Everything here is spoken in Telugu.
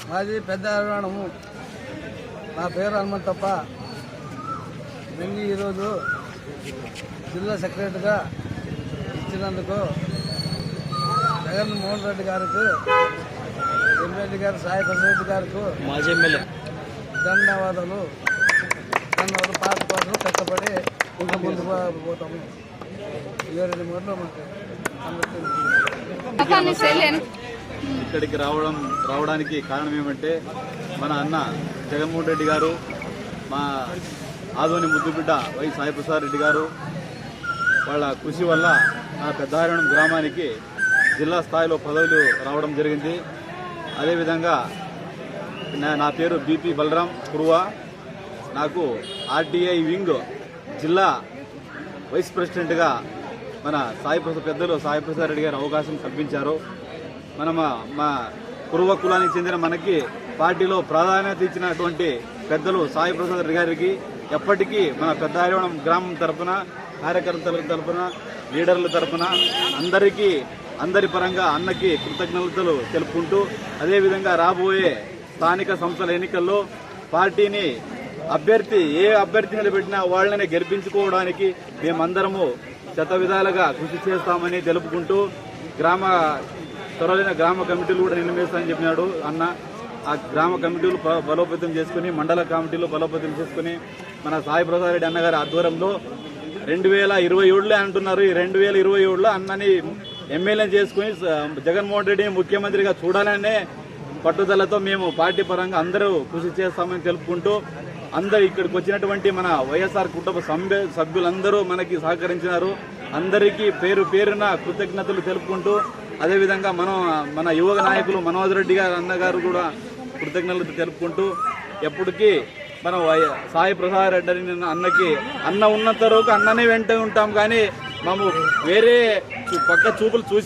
మాది పెద్ద అరవాణము. నా పేరు హనుమంతప్ప. నేను ఈరోజు జిల్లా సెక్రటరీగా ఇచ్చినందుకు జగన్మోహన్ రెడ్డి గారికి, ఎమ్మెల్యే గారు సాయి ప్రసాద్ రెడ్డి గారికి మాజీ ఎమ్మెల్యే ధన్యవాదాలు. పాత పాటలు కష్టపడి ఇంకా ముందుకు పోతాము. 22 మూడులో ఇక్కడికి రావడానికి కారణం ఏమంటే మన అన్న జగన్మోహన్ రెడ్డి గారు, మా ఆదోని ముద్దుబిడ్డ వై సాయి ప్రసాద్ రెడ్డి గారు వాళ్ళ కృషి వల్ల నా పెద్దారణం గ్రామానికి జిల్లా స్థాయిలో పదవులు రావడం జరిగింది. అదేవిధంగా నా పేరు బీపీ బలరాం కురువా. నాకు ఆర్టీఐ వింగ్ జిల్లా వైస్ ప్రెసిడెంట్గా మన పెద్దలు సాయి ప్రసాద్ రెడ్డి గారు అవకాశం కల్పించారు. మా కురువ కులానికి చెందిన మనకి పార్టీలో ప్రాధాన్యత ఇచ్చినటువంటి పెద్దలు సాయి ప్రసాద్ రెడ్డి గారికి ఎప్పటికీ మన పెద్దాయవరం గ్రామం తరఫున, కార్యకర్తల తరఫున, లీడర్ల తరఫున అందరి పరంగా అన్నకి కృతజ్ఞతలు తెలుపుకుంటూ, అదేవిధంగా రాబోయే స్థానిక సంస్థల ఎన్నికల్లో పార్టీని ఏ అభ్యర్థి నిలబెట్టినా వాళ్ళని గెలిపించుకోవడానికి మేమందరము శతవిధాలుగా కృషి చేస్తామని తెలుపుకుంటూ, త్వరలో గ్రామ కమిటీలు కూడా నిర్ణయిస్తామని చెప్పినాడు అన్న. ఆ గ్రామ కమిటీలు బలోపేతం చేసుకుని, మండల కమిటీలు బలోపేతం చేసుకుని మన సాయి ప్రసాద్ రెడ్డి అన్నగారి ఆధ్వర్యంలో 2027 అంటున్నారు. ఈ 2027లో అన్నని ఎమ్మెల్యే చేసుకుని జగన్మోహన్ రెడ్డిని ముఖ్యమంత్రిగా చూడాలనే పట్టుదలతో మేము పార్టీ పరంగా అందరూ కృషి చేస్తామని తెలుపుకుంటూ, ఇక్కడికి వచ్చినటువంటి మన వైఎస్ఆర్ కుటుంబ సభ్యులందరూ మనకి సహకరించినారు. అందరికీ పేరున కృతజ్ఞతలు తెలుపుకుంటూ, అదేవిధంగా మన యువ నాయకులు మనోజ్ రెడ్డి గారు అన్నగారు కూడా కృతజ్ఞతలు తెలుపుకుంటూ, ఎప్పటికీ మనం సాయి ప్రసాద్ రెడ్డి అన్నకి ఉన్నంత వరకు అన్ననే వెంట ఉంటాం. కానీ మేము వేరే పక్క చూపులు చూసే